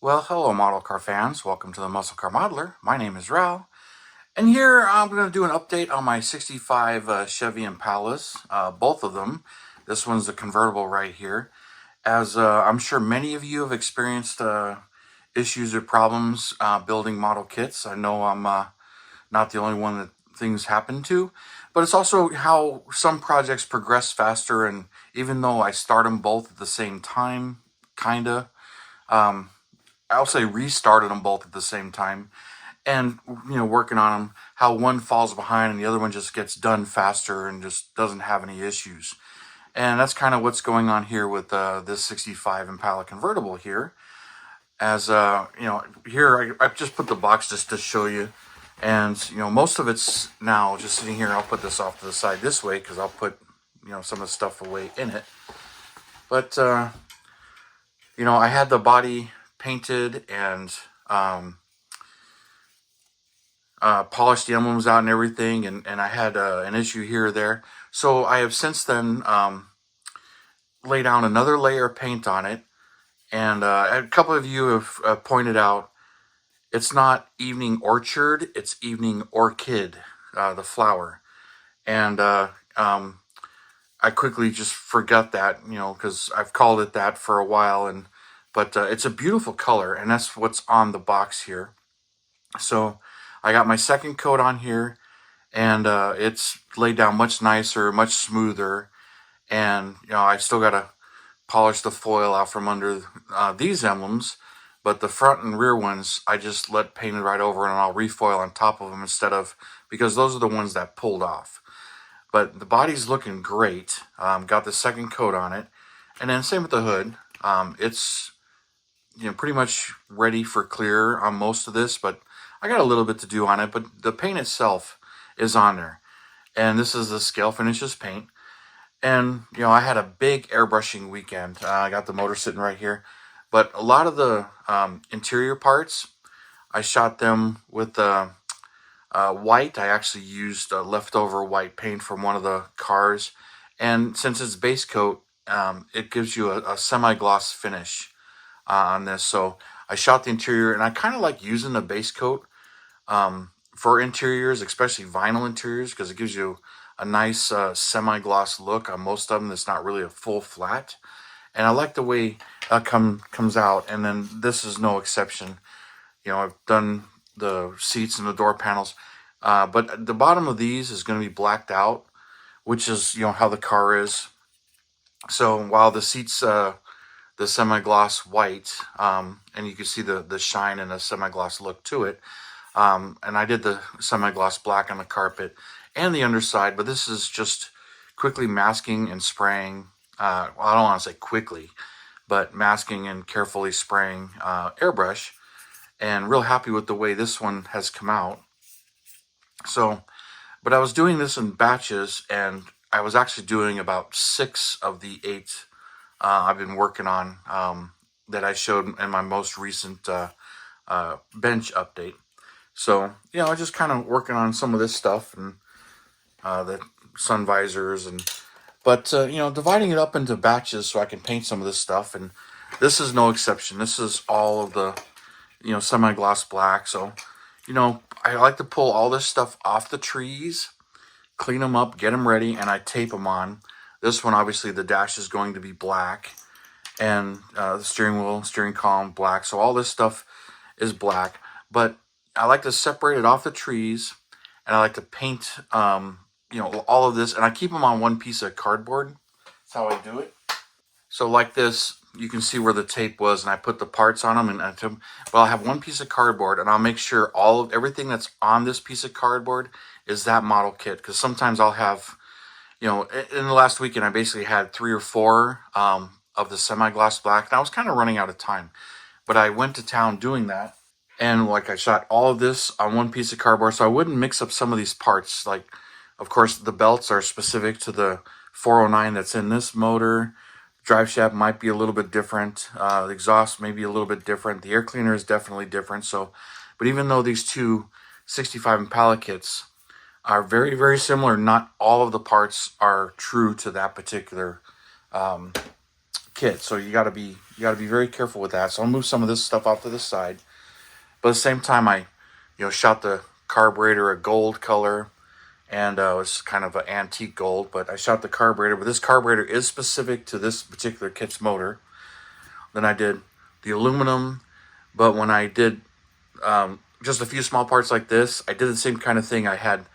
Well, hello, model car fans. Welcome to the Muscle Car Modeler. My name is Rao, and here I'm going to do an update on my 65 Chevy Impalas, both of them. This one's a convertible right here. As I'm sure many of you have experienced issues or problems building model kits. I know I'm not the only one that things happen to, but it's also how some projects progress faster, and even though I start them both at the same time, kinda. I'll say restarted them both at the same time, and working on them, how one falls behind and the other one just gets done faster and just doesn't have any issues. And that's kind of what's going on here with this 65 Impala convertible here. As here I just put the box just to show you, and most of it's now just sitting here. I'll put this off to the side this way because I'll put some of the stuff away in it. But I had the body painted and polished the emblems out and everything, and I had an issue here or there. So I have since then laid down another layer of paint on it, and a couple of you have pointed out it's not Evening Orchard, it's Evening Orchid, the flower. And I quickly just forgot that, because I've called it that for a while, but it's a beautiful color, and that's what's on the box here. So I got my second coat on here, and it's laid down much nicer, much smoother, and I still got to polish the foil out from under these emblems, but the front and rear ones I just let painted right over, and I'll refoil on top of them because those are the ones that pulled off. But the body's looking great. Got the second coat on it, and then same with the hood. It's pretty much ready for clear on most of this, but I got a little bit to do on it. But the paint itself is on there, and this is the Scale Finishes paint. And I had a big airbrushing weekend. I got the motor sitting right here, but a lot of the interior parts I shot them with white. I actually used leftover white paint from one of the cars, and since it's base coat, it gives you a semi-gloss finish on this. So I shot the interior, and I kind of like using the base coat for interiors, especially vinyl interiors, because it gives you a nice semi-gloss look on most of them. That's not really a full flat, and I like the way it comes out. And then this is no exception. I've done the seats and the door panels, but the bottom of these is going to be blacked out, which is how the car is. So while the seats the semi-gloss white, and you can see the shine and the semi-gloss look to it, and I did the semi-gloss black on the carpet and the underside, but this is just quickly masking and spraying. Well, I don't want to say quickly, but masking and carefully spraying airbrush, and real happy with the way this one has come out. So, but I was doing this in batches, and I was actually doing about 6 of the 8 I've been working on that I showed in my most recent bench update. So, I just kind of working on some of this stuff, and the sun visors, but dividing it up into batches so I can paint some of this stuff, and this is no exception. This is all of the semi-gloss black. So I like to pull all this stuff off the trees, clean them up, get them ready, and I tape them on. This one, obviously, the dash is going to be black, and the steering wheel, steering column, black. So all this stuff is black, but I like to separate it off the trees, and I like to paint, all of this, and I keep them on one piece of cardboard. That's how I do it. So like this, you can see where the tape was, and I put the parts on them, but I'll have one piece of cardboard, and I'll make sure everything that's on this piece of cardboard is that model kit, because sometimes I'll have, in the last weekend, I basically had 3 or 4 of the semi-gloss black, and I was kind of running out of time, but I went to town doing that, and I shot all of this on one piece of cardboard, so I wouldn't mix up some of these parts. Like, of course, the belts are specific to the 409 that's in this motor. Drive shaft might be a little bit different. The exhaust may be a little bit different. The air cleaner is definitely different. So, but even though these two 65 Impala kits are very, very similar, not all of the parts are true to that particular kit, so you gotta be very careful with that. So I'll move some of this stuff off to the side. But at the same time, I shot the carburetor a gold color, and it was kind of an antique gold. But I shot the carburetor, but this carburetor is specific to this particular kit's motor. Then I did the aluminum, but when I did just a few small parts like this, I did the same kind of thing I had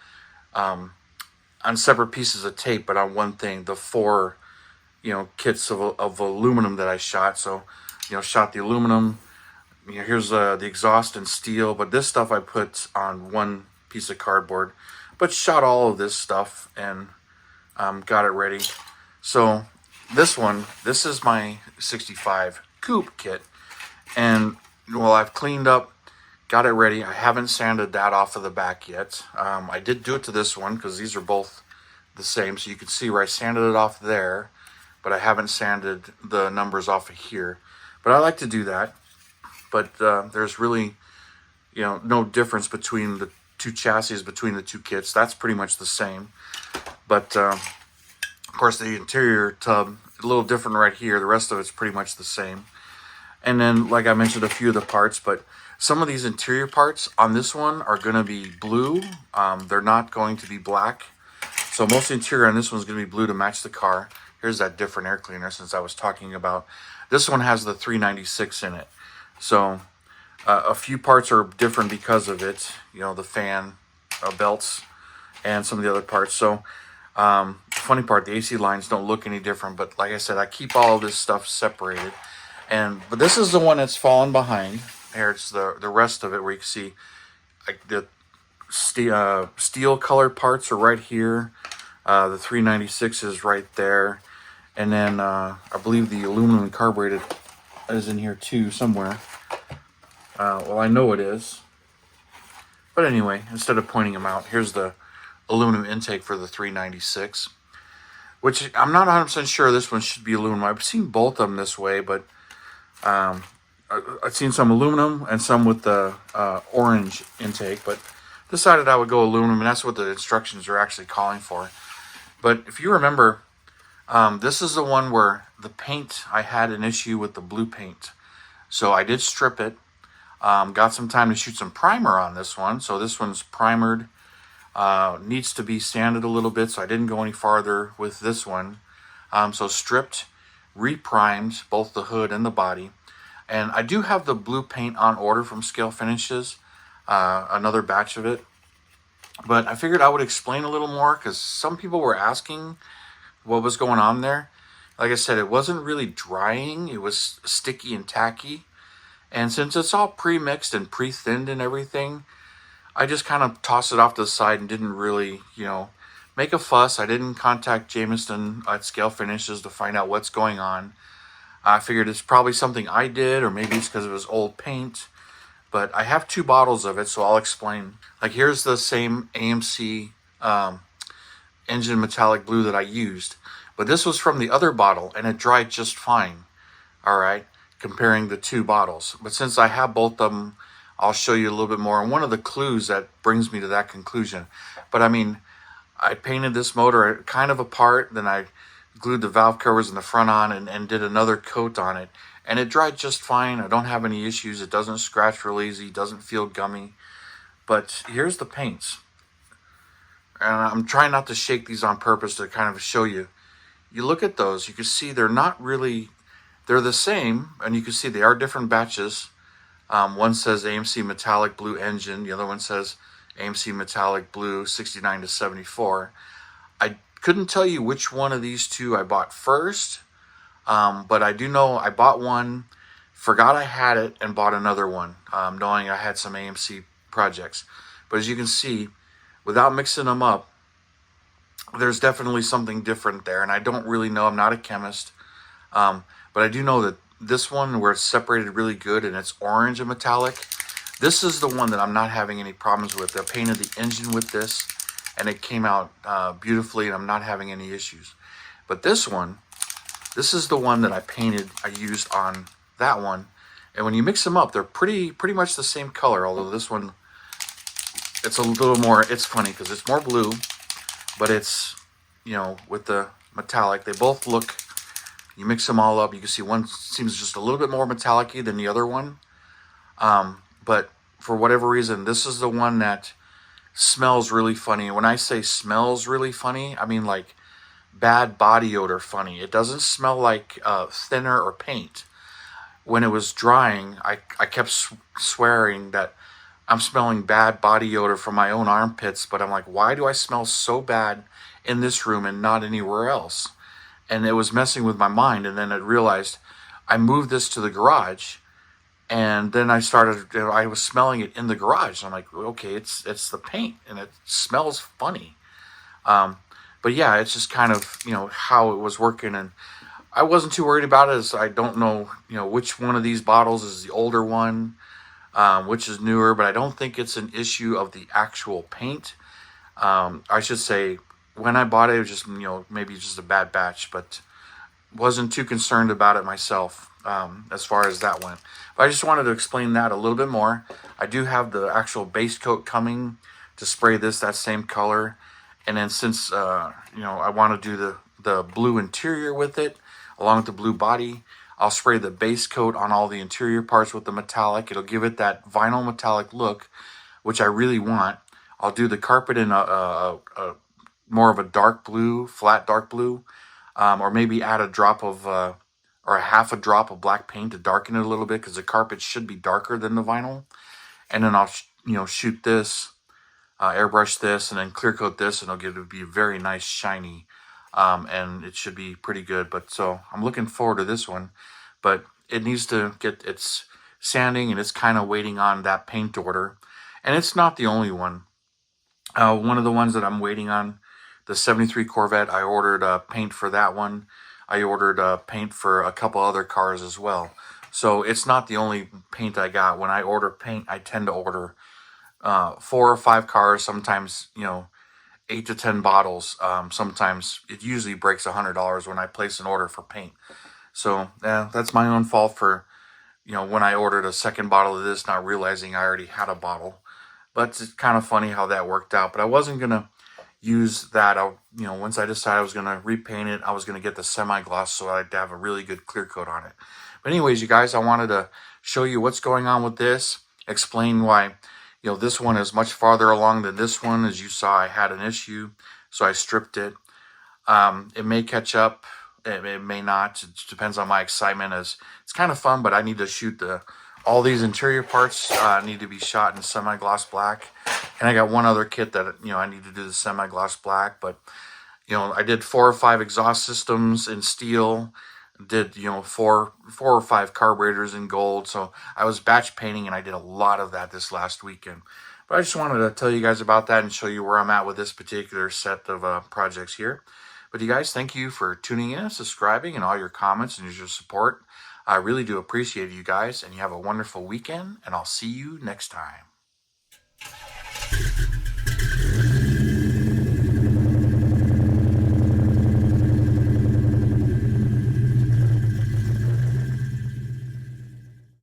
on separate pieces of tape, but on one thing, the four kits of aluminum that I shot. So shot the aluminum. Here's the exhaust and steel, but this stuff I put on one piece of cardboard, but shot all of this stuff and got it ready. So this is my 65 Coupe kit, and well, I've cleaned up, got it ready. I haven't sanded that off of the back yet. I did do it to this one because these are both the same, so you can see where I sanded it off there, but I haven't sanded the numbers off of here. But I like to do that. But there's really, no difference between the two chassis, between the two kits. That's pretty much the same. But of course, the interior tub a little different right here. The rest of it's pretty much the same. And then, like I mentioned, a few of the parts, but some of these interior parts on this one are going to be blue. They're not going to be black. So most of the interior on this one's going to be blue to match the car. Here's that different air cleaner since I was talking about. This one has the 396 in it. So a few parts are different because of it. The fan belts and some of the other parts. So funny part, the AC lines don't look any different. But like I said, I keep all of this stuff separated. But this is the one that's fallen behind. Here, it's the rest of it where you can see like the steel colored parts are right here. The 396 is right there. And then I believe the aluminum carbureted is in here too somewhere. Well, I know it is. But anyway, instead of pointing them out, here's the aluminum intake for the 396. Which I'm not 100% sure this one should be aluminum. I've seen both of them this way, but I've seen some aluminum and some with the orange intake. But decided I would go aluminum, and that's what the instructions are actually calling for. But if you remember, this is the one where the paint, I had an issue with the blue paint. So I did strip it. Got some time to shoot some primer on this one. So this one's primered. Needs to be sanded a little bit, so I didn't go any farther with this one. So stripped, reprimed both the hood and the body. And I do have the blue paint on order from Scale Finishes, another batch of it. But I figured I would explain a little more because some people were asking what was going on there. Like I said, it wasn't really drying. It was sticky and tacky. And since it's all pre-mixed and pre-thinned and everything, I just kind of tossed it off to the side and didn't really, make a fuss. I didn't contact Jameson at Scale Finishes to find out what's going on. I figured it's probably something I did, or maybe it's because it was old paint. But I have 2 bottles of it, so I'll explain. Like, here's the same AMC engine metallic blue that I used. But this was from the other bottle, and it dried just fine. All right, comparing the 2 bottles. But since I have both of them, I'll show you a little bit more. And one of the clues that brings me to that conclusion. But I mean, I painted this motor kind of apart, then I glued the valve covers in the front on and did another coat on it. And it dried just fine. I don't have any issues. It doesn't scratch real easy. Doesn't feel gummy. But here's the paints. And I'm trying not to shake these on purpose to kind of show you. You look at those, you can see they're not really, they're the same. And you can see they are different batches. One says AMC Metallic Blue Engine. The other one says AMC Metallic Blue 69 to 74. I couldn't tell you which one of these 2 I bought first. But I do know I bought one, forgot I had it, and bought another one, knowing I had some AMC projects. But as you can see, without mixing them up, there's definitely something different there. And I don't really know. I'm not a chemist. But I do know that this one, where it's separated really good and it's orange and metallic, this is the one that I'm not having any problems with. I painted the engine with this, and it came out beautifully, and I'm not having any issues. But this one, this is the one that I used on that one. And when you mix them up, they're pretty much the same color, although this one, it's a little more, it's funny because it's more blue, but it's, with the metallic, they both look You mix them all up. You can see one seems just a little bit more metallic-y than the other one. But for whatever reason, this is the one that smells really funny. When I say smells really funny, I mean like bad body odor funny. It doesn't smell like thinner or paint. When it was drying, I kept swearing that I'm smelling bad body odor from my own armpits, but I'm like, why do I smell so bad in this room and not anywhere else? And it was messing with my mind. And then I realized I moved this to the garage, and then I started, I was smelling it in the garage. I'm like, okay, it's the paint, and it smells funny. Um, but yeah, it's just kind of, how it was working. And I wasn't too worried about it, as I don't know, which one of these bottles is the older one, which is newer, but I don't think it's an issue of the actual paint. I should say, when I bought it, it was just, maybe just a bad batch, but wasn't too concerned about it myself, as far as that went. But I just wanted to explain that a little bit more. I do have the actual base coat coming to spray that same color. And then since, I want to do the blue interior with it, along with the blue body, I'll spray the base coat on all the interior parts with the metallic. It'll give it that vinyl metallic look, which I really want. I'll do the carpet in a more of a dark blue, flat dark blue, or maybe add a drop of, or a half a drop of black paint to darken it a little bit, because the carpet should be darker than the vinyl. And then I'll, shoot this, airbrush this, and then clear coat this, and it'll be very nice, shiny, and it should be pretty good. But so I'm looking forward to this one, but it needs to get its sanding, and it's kind of waiting on that paint order. And it's not the only one. One of the ones that I'm waiting on, the 73 Corvette, I ordered paint for that one. I ordered paint for a couple other cars as well. So it's not the only paint I got. When I order paint, I tend to order 4 or 5 cars, sometimes, 8 to 10 bottles. Sometimes it usually breaks $100 when I place an order for paint. So that's my own fault for, when I ordered a second bottle of this, not realizing I already had a bottle. But it's kind of funny how that worked out. But I wasn't going to use that. Once I decided I was going to repaint it, I was going to get the semi-gloss so I'd have a really good clear coat on it. But anyways, you guys, I wanted to show you what's going on with this, explain why, this one is much farther along than this one. As you saw, I had an issue, so I stripped it. It may catch up. It may not. It depends on my excitement. It's kind of fun, but I need to shoot all these interior parts need to be shot in semi-gloss black. And I got one other kit that, I need to do the semi-gloss black. But, I did 4 or 5 exhaust systems in steel. Did, 4 or 5 carburetors in gold. So I was batch painting, and I did a lot of that this last weekend. But I just wanted to tell you guys about that and show you where I'm at with this particular set of projects here. But you guys, thank you for tuning in, subscribing, and all your comments and your support. I really do appreciate you guys, and you have a wonderful weekend, and I'll see you next time.